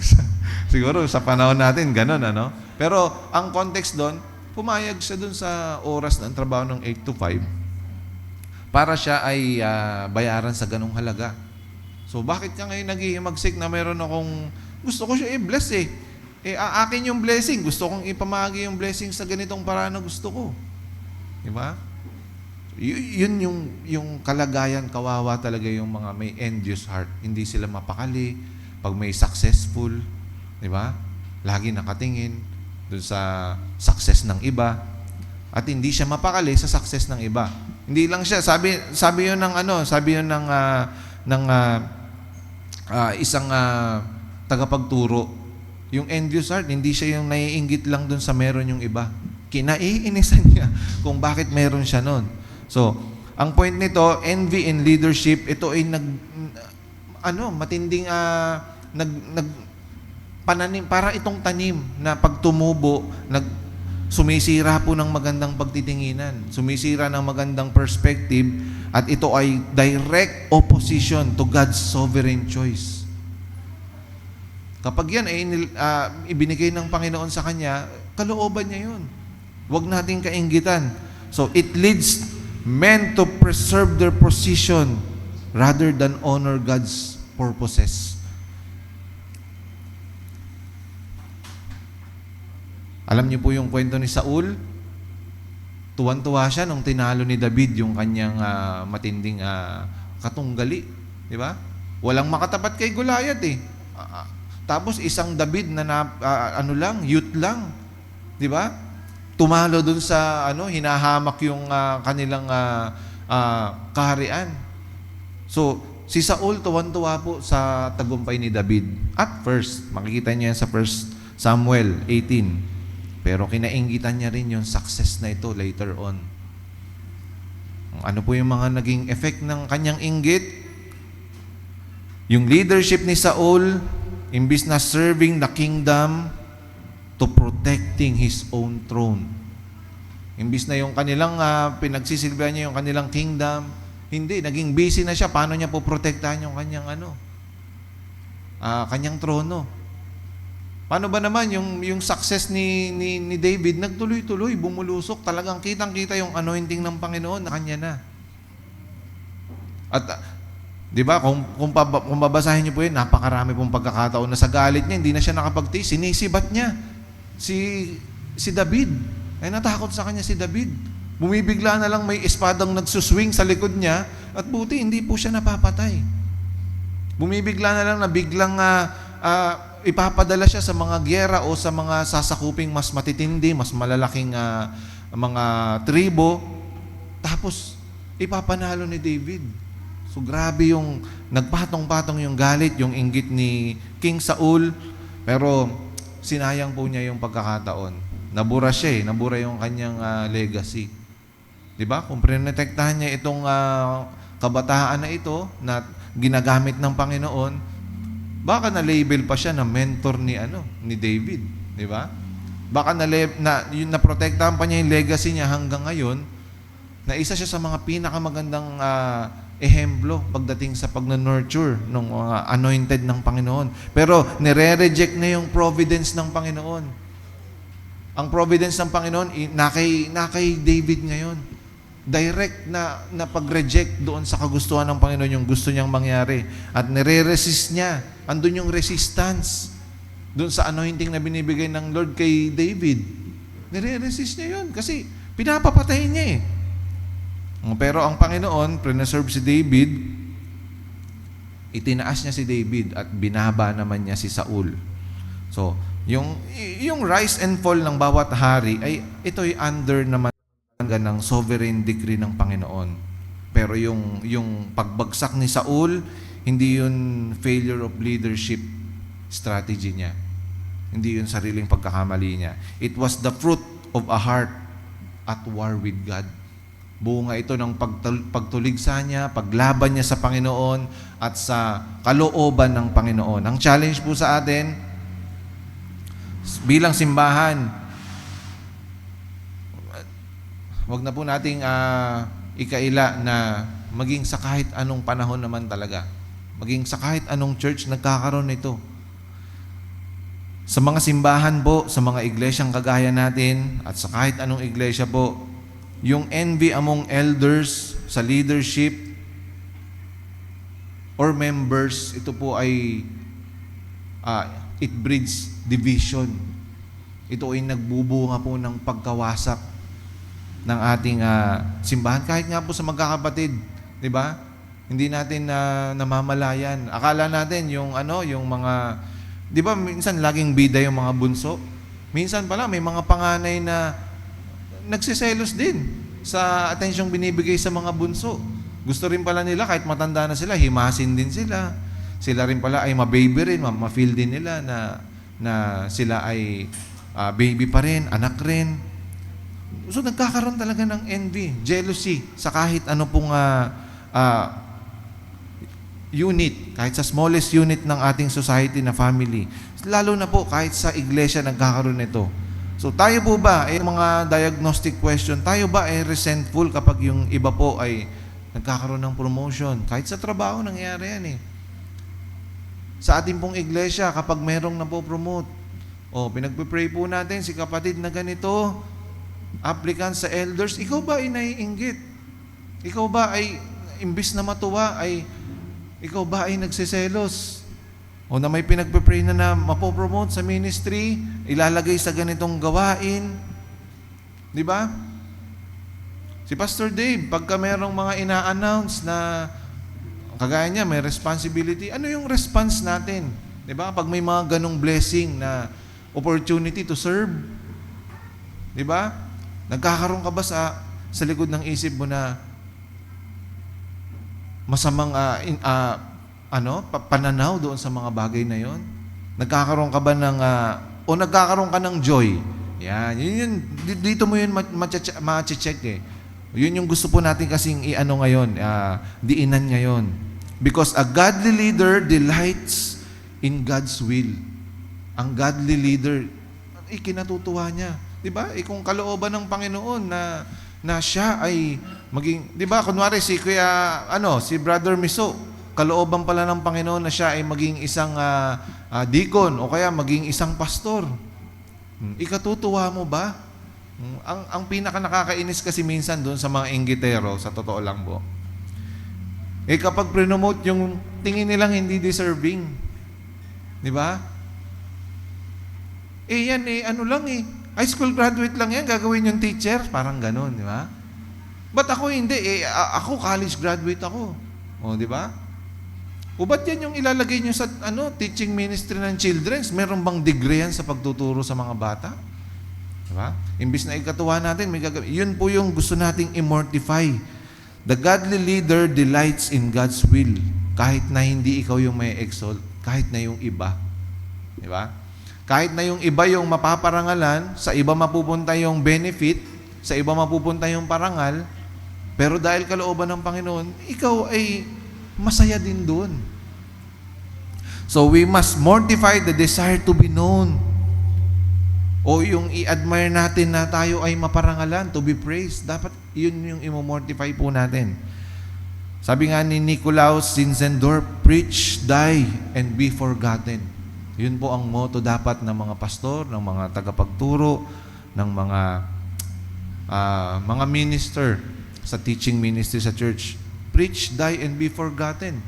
Siguro, sa panahon natin, ganun, Pero, ang context doon, pumayag siya doon sa oras ng trabaho ng 8 to 5 para siya ay bayaran sa ganung halaga. So, bakit ka ngayon naghihimagsik na mayroon akong, gusto ko siya i-bless akin yung blessing. Gusto kong ipamahagi yung blessing sa ganitong paraan na gusto ko. Diba? Yun yung kalagayan, kawawa talaga yung mga may envious heart. Hindi sila mapakali pag may successful, di ba? Lagi nakatingin doon sa success ng iba at hindi siya mapakali sa success ng iba. Hindi lang siya, sabi yun ng isang tagapagturo. Yung envious heart, hindi siya yung naiinggit lang doon sa meron yung iba. Kinaiinisan niya kung bakit meron siya noon. So, ang point nito, envy in leadership, ito ay matinding pananim, para itong tanim na pag tumubo, sumisira po ng magandang pagtitinginan, sumisira ng magandang perspective, at ito ay direct opposition to God's sovereign choice. Kapag yan ay ibinigay ng Panginoon sa kanya, kalooban niya yun. Huwag nating kainggitan. So, it leads men to preserve their position rather than honor God's purposes. Alam niyo po yung kwento ni Saul? Tuwan-tuwa siya nung tinalo ni David yung kanyang matinding katunggali. Di ba? Walang makatapat kay Goliath tapos isang David na youth lang. Di ba? Tumalo dun sa hinahamak yung kanilang kaharian. So, si Saul tuwan-tuwa po sa tagumpay ni David. At first, makikita niya yan sa 1 Samuel 18. Pero kinainggitan niya rin yung success na ito later on. Ano po yung mga naging effect ng kanyang inggit? Yung leadership ni Saul, imbis na serving the kingdom, to protecting his own throne. Imbis na yung kanilang pinagsisilbihan niya yung kanilang kingdom, Hindi, naging busy na siya. Paano niya poprotektahan yung kanyang kanyang trono? Paano ba naman yung success ni David, nagtuloy-tuloy, bumulusok, talagang kitang-kita yung anointing ng Panginoon na kanya na. At, di ba, kung babasahin niyo po yun, napakarami pong pagkakataon na sa galit niya, hindi na siya nakapagtiis, sinisibat niya si David. Ay natakot sa kanya si David. Bumibigla na lang may espadang nagsuswing sa likod niya at buti hindi po siya napapatay. Bumibigla na lang na biglang ipapadala siya sa mga gyera o sa mga sasakuping mas matitindi, mas malalaking mga tribo. Tapos ipapanalo ni David. So grabe yung nagpatong-patong yung galit, yung inggit ni King Saul. Pero sinayang po niya yung pagkakataon. Nabura siya nabura yung kanyang legacy. Diba? Kung prinotektahan niya itong kabataan na ito na ginagamit ng Panginoon, baka na-label pa siya na mentor ni David. Diba? Baka naprotektahan pa niya yung legacy niya hanggang ngayon, na isa siya sa mga pinakamagandang ehemplo pagdating sa pag-nurture ng mga anointed ng Panginoon. Pero nire-reject na yung providence ng Panginoon. Ang providence ng Panginoon, kay David ngayon. Direct na pag-reject doon sa kagustuhan ng Panginoon yung gusto niyang mangyari. At nire-resist niya. Andun yung resistance doon sa anointing na binibigay ng Lord kay David. Nire-resist niya yun kasi pinapapatay niya Pero ang Panginoon, preserve si David, itinaas niya si David at binaba naman niya si Saul. So, yung rise and fall ng bawat hari ay ito'y under naman ng sovereign decree ng Panginoon. Pero yung pagbagsak ni Saul, hindi yun failure of leadership strategy niya. Hindi yun sariling pagkakamali niya. It was the fruit of a heart at war with God. Bunga ito ng pagtuligsa niya, paglaban niya sa Panginoon at sa kalooban ng Panginoon. Ang challenge po sa atin, bilang simbahan, wag na po nating ikaila na maging sa kahit anong panahon naman talaga. Maging sa kahit anong church nagkakaroon nito. Sa mga simbahan po, sa mga iglesyang kagaya natin, at sa kahit anong iglesia po, yung envy among elders sa leadership or members, ito po ay it breeds division. Ito ay nagbubunga po ng pagkawasak ng ating simbahan. Kahit nga po sa magkakapatid, di ba? Hindi natin namamalayan. Akala natin yung mga, di ba minsan laging bida yung mga bunso? Minsan pala may mga panganay na nagsiselos din sa atensyong binibigay sa mga bunso. Gusto rin pala nila kahit matanda na sila, himasin din sila. Sila rin pala ay ma-baby rin, ma-feel din nila na sila ay baby pa rin, anak rin. So nagkakaroon talaga ng envy, jealousy sa kahit ano pong unit, kahit sa smallest unit ng ating society na family. Lalo na po kahit sa iglesia nagkakaroon nito. So tayo po ba, mga diagnostic question, tayo ba ay resentful kapag yung iba po ay nagkakaroon ng promotion? Kahit sa trabaho nangyayari yan Sa ating pong iglesia, kapag merong napopromote, pinagpipray po natin si kapatid na ganito, applicant sa elders, ikaw ba ay naiinggit? Ikaw ba ay, imbis na matuwa, ikaw ba ay nagsiselos? O na may pinagpipray na mapopromote sa ministry, ilalagay sa ganitong gawain. Di ba? Si Pastor Dave, pagka merong mga ina-announce na kagaya niya, may responsibility, ano yung response natin? Di ba? Pag may mga ganong blessing na opportunity to serve, di ba? Nagkakaroon ka ba sa likod ng isip mo na masamang pananaw doon sa mga bagay na yon? Nagkakaroon ka ba nagkakaroon ka ng joy? Yan, yun dito mo yun ma-check Yun yung gusto po natin kasing ngayon, diinan ngayon. Because a godly leader delights in God's will. Ang godly leader, ikinatutuwa niya. Diba? Kung kalooban ng Panginoon na na siya ay maging, di ba, kunwari si si Brother Miso, kalooban pala ng Panginoon na siya ay maging isang deacon o kaya maging isang pastor. Ikatutuwa mo ba? Ang pinaka nakakainis kasi minsan doon sa mga inggitero, sa totoo lang po, kapag promote yung tingin nilang hindi deserving, di ba? Yan high school graduate lang yan, gagawin yung teacher, parang ganun, di ba? Ba't ako hindi? Ako college graduate ako. O, di ba? O ba't yan yung ilalagay nyo sa teaching ministry ng children's? Meron bang degree yan sa pagtuturo sa mga bata? Di ba? Imbis na ikatuwa natin, yun po yung gusto nating immortify. The godly leader delights in God's will. Kahit na hindi ikaw yung may exalt, kahit na yung iba. Di ba? Kahit na yung iba yung mapaparangalan, sa iba mapupunta yung benefit, sa iba mapupunta yung parangal, pero dahil kalooban ng Panginoon, ikaw ay masaya din doon. So we must mortify the desire to be known. O yung i-admire natin na tayo ay maparangalan, to be praised. Dapat yun yung imomortify po natin. Sabi nga ni Nicolaus Zinzendorf, preach, die, and be forgotten. Yun po ang motto dapat ng mga pastor, ng mga tagapagturo, ng mga minister sa teaching ministry sa church. Preach, die, and be forgotten.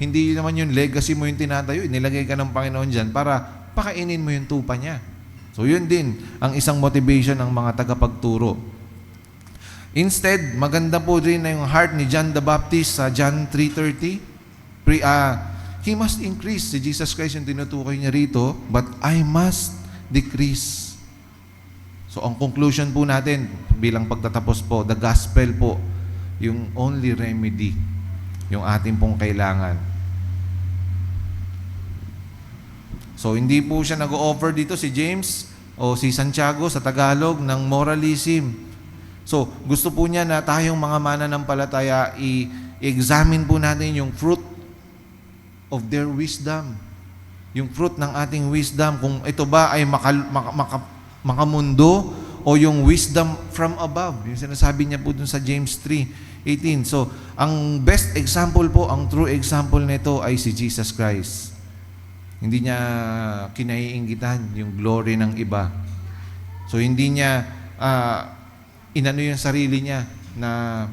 Hindi naman yung legacy mo yung tinatayo. Nilagay ka ng Panginoon dyan para pakainin mo yung tupa niya. So yun din ang isang motivation ng mga tagapagturo. Instead, maganda po rin na yung heart ni John the Baptist sa John 3:30. He must increase. Si Jesus Christ yung tinutukoy niya rito, but I must decrease. So ang conclusion po natin, bilang pagtatapos po, the gospel po, yung only remedy, yung ating pong kailangan. So hindi po siya nag-o-offer dito si James o si Santiago sa Tagalog ng moralism. So gusto po niya na tayong mga mananampalataya i-examine po natin yung fruit of their wisdom. Yung fruit ng ating wisdom, kung ito ba ay makamundo o yung wisdom from above. Yung sinasabi niya po dun sa James 3:18. So, ang best example po, ang true example nito ay si Jesus Christ. Hindi niya kinaiinggitan yung glory ng iba. So, hindi niya inano yung sarili niya na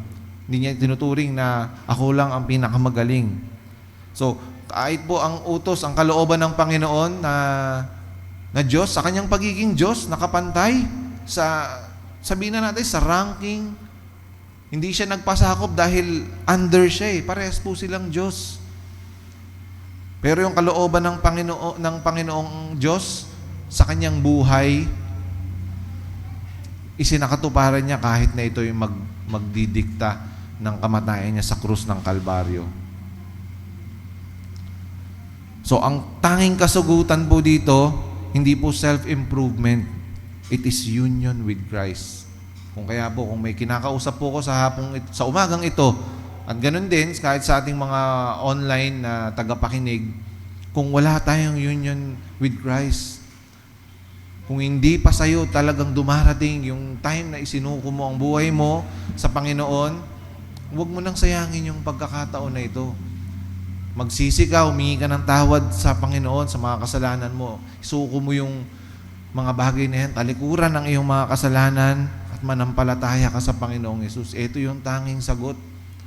hindi niya tinuturing na ako lang ang pinakamagaling. So, kahit po ang utos, ang kalooban ng Panginoon na Diyos, sa kanyang pagiging Diyos, nakapantay sa, sabihin na natin, sa ranking. Hindi siya nagpasakop dahil under siya. Parehas po silang Diyos. Pero yung kalooban ng Panginoong Diyos sa kanyang buhay, isinakatuparan niya kahit na ito yung magdidikta ng kamatayan niya sa krus ng Kalbaryo. So, ang tanging kasagutan po dito, hindi po self-improvement. It is union with Christ. Kung may kinakausap po ko sa umagang ito, at ganun din, kahit sa ating mga online na tagapakinig, kung wala tayong union with Christ, kung hindi pa sa'yo talagang dumarating yung time na isinuko mo ang buhay mo sa Panginoon, huwag mo nang sayangin yung pagkakataon na ito. Magsisi ka, humingi ka ng tawad sa Panginoon sa mga kasalanan mo. Isuko mo yung mga bagay na yan, talikuran ang iyong mga kasalanan at manampalataya ka sa Panginoong Yesus. Ito yung tanging sagot.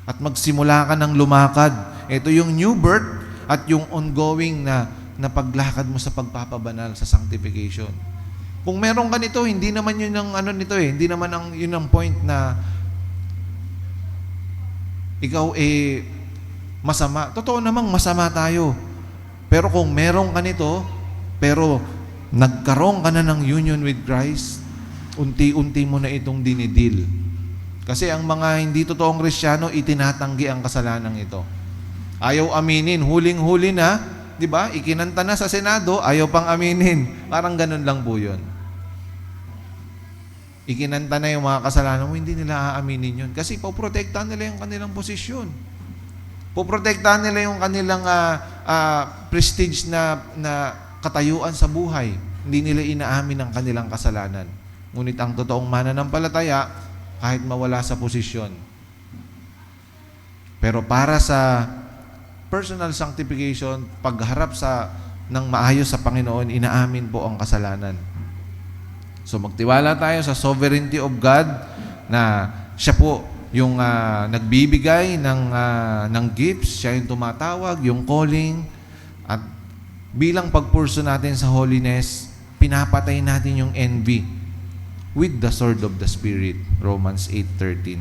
At magsimula ka ng lumakad. Ito yung new birth at yung ongoing na paglakad mo sa pagpapabanal, sa sanctification. Kung meron ka nito, hindi naman yun ang hindi naman yun ang point na ikaw masama. Totoo namang masama tayo. Pero kung meron ka nito, pero nagkaroon ka na ng union with Christ, unti-unti mo na itong dinidil. Kasi ang mga hindi totoong Kristiyano, itinatanggi ang kasalanan ito. Ayaw aminin, huling-huli na, di ba? Ikinanta na sa Senado, ayaw pang aminin. Parang ganun lang po yun. Ikinanta na yung mga kasalanan mo, hindi nila aaminin yun. Kasi poprotektahan nila yung kanilang posisyon. Poprotektahan nila yung kanilang prestige na katayuan sa buhay. Hindi nila inaamin ang kanilang kasalanan. Ngunit ang totoong mananampalataya, kahit mawala sa posisyon. Pero para sa personal sanctification, pagharap ng maayos sa Panginoon, inaamin po ang kasalanan. So magtiwala tayo sa sovereignty of God na siya po yung nagbibigay ng gifts, siya yung tumatawag, yung calling, at bilang pagpurso natin sa holiness, pinapatay natin yung envy with the sword of the Spirit. Romans 8:13.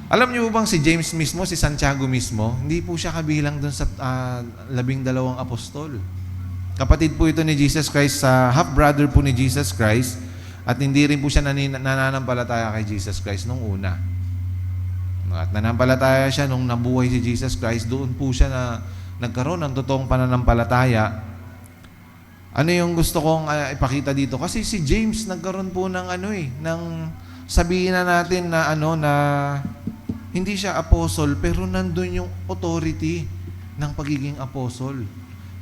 Alam niyo bang si James mismo, si Santiago mismo, hindi po siya kabilang dun sa 12 apostol. Kapatid po ito ni Jesus Christ, half-brother po ni Jesus Christ, at hindi rin po siya nananampalataya kay Jesus Christ nung una. At nananampalataya siya nung nabuhay si Jesus Christ, doon po siya nagkaroon ng totoong pananampalataya. Ano yung gusto kong ipakita dito? Kasi si James nagkaroon po ng ng sabihin na natin na na hindi siya apostle, pero nandun yung authority ng pagiging apostle.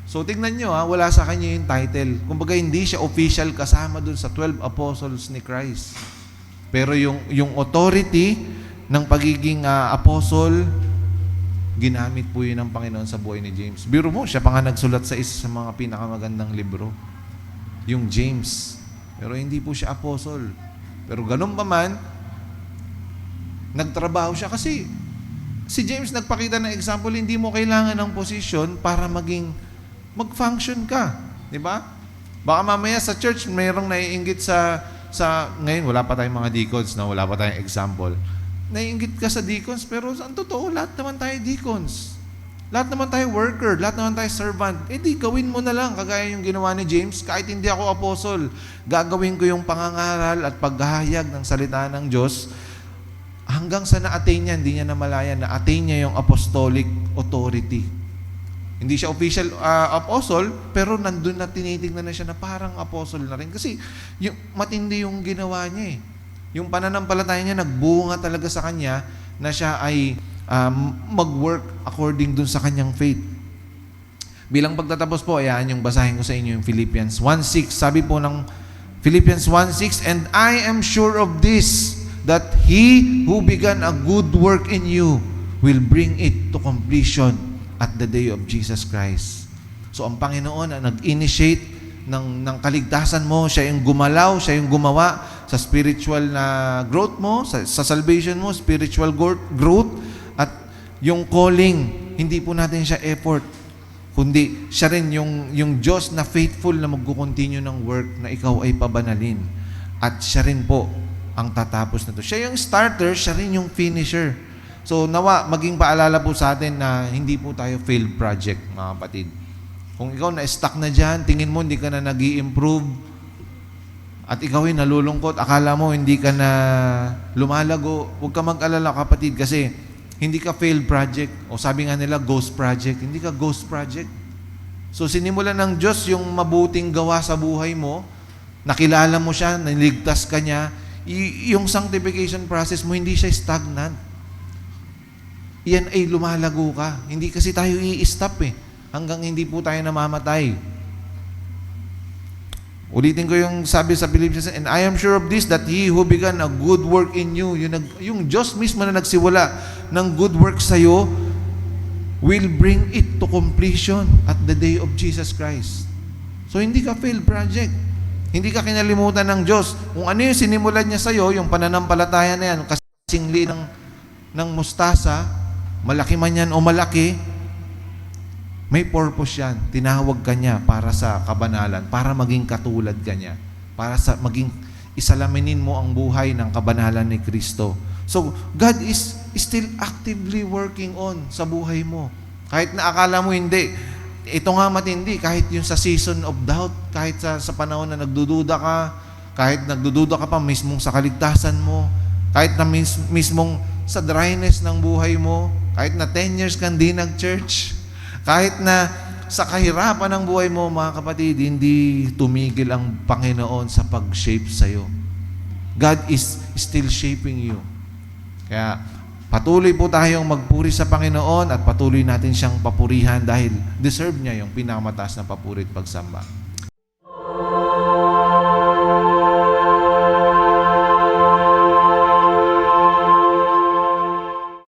So tignan nyo wala sa kanya yung title. Kumbaga hindi siya official kasama dun sa 12 apostles ni Christ. Pero yung authority ng pagiging apostle, ginamit po yun ng Panginoon sa buhay ni James. Biro mo, siya pa nga nagsulat sa isa sa mga pinakamagandang libro, yung James. Pero hindi po siya apostle. Pero ganun pa man, nagtrabaho siya kasi si James nagpakita ng example, hindi mo kailangan ng posisyon para mag-function ka. Di ba? Baka mamaya sa church, mayroong naiinggit sa ngayon, wala pa tayong mga deacons, wala pa tayong example. Naiinggit ka sa deacons, pero ang totoo, lahat naman tayo deacons. Lahat naman tayo worker, lahat naman tayo servant. Di gawin mo na lang, kagaya yung ginawa ni James, kahit hindi ako apostle, gagawin ko yung pangangaral at paghahayag ng salita ng Diyos, hanggang sa na-attain niya, hindi niya namalayan, na-attain niya yung apostolic authority. Hindi siya official apostle, pero nandun na tinitignan na siya na parang apostle na rin. Kasi matindi yung ginawa niya eh. Yung pananampalataya niya, nagbunga talaga sa kanya na siya ay mag-work according dun sa kanyang faith. Bilang pagtatapos po, ayaan yung basahin ko sa inyo yung Philippians 1:6. Sabi po ng Philippians 1:6, "And I am sure of this, that He who began a good work in you will bring it to completion at the day of Jesus Christ." So ang Panginoon ang nag-initiate ng kaligtasan mo, siya yung gumalaw, siya yung gumawa sa spiritual na growth mo, sa salvation mo, spiritual growth, at yung calling, hindi po natin siya effort, kundi siya rin yung Diyos na faithful na magkukontinue ng work na ikaw ay pabanalin. At siya rin po ang tatapos na to. Siya yung starter, siya rin yung finisher. So nawa, maging paalala po sa atin na hindi po tayo failed project, mga kapatid. Kung ikaw na-stuck na dyan, tingin mo hindi ka na nag-i-improve, at ikaw ay nalulungkot, akala mo hindi ka na lumalago, huwag ka mag-alala kapatid, kasi hindi ka failed project. O sabi nga nila, ghost project. Hindi ka ghost project. So sinimulan ng Diyos yung mabuting gawa sa buhay mo, nakilala mo siya, niligtas ka niya, yung sanctification process mo, hindi siya stagnant. Yan ay lumalago ka. Hindi kasi tayo i-stop hanggang hindi po tayo namamatay. Ulitin ko yung sabi sa Philippians, "And I am sure of this, that He who began a good work in you," yung Diyos mismo na nagsiwala ng good work sa'yo, will bring it to completion at the day of Jesus Christ. So hindi ka failed project. Hindi ka kinalimutan ng Diyos. Kung ano yung sinimulan niya sa'yo, yung pananampalataya na yan, kasing liit ng mustasa, malaki man yan o malaki, may purpose yan. Tinawag ka niya para sa kabanalan, para maging katulad ka niya, para sa maging isalaminin mo ang buhay ng kabanalan ni Kristo. So, God is still actively working on sa buhay mo. Kahit na akala mo hindi. Ito nga matindi, kahit yung sa season of doubt, kahit sa panahon na nagdududa ka, kahit nagdududa ka pa mismong sa kaligtasan mo, kahit na mismong sa dryness ng buhay mo, kahit na 10 years kang di nag-church, kahit na sa kahirapan ng buhay mo, mga kapatid, hindi tumigil ang Panginoon sa pag-shape sa'yo. God is still shaping you. Kaya patuloy po tayong magpuri sa Panginoon at patuloy natin siyang papurihan dahil deserve niya yung pinakamataas na papuri at pagsamba.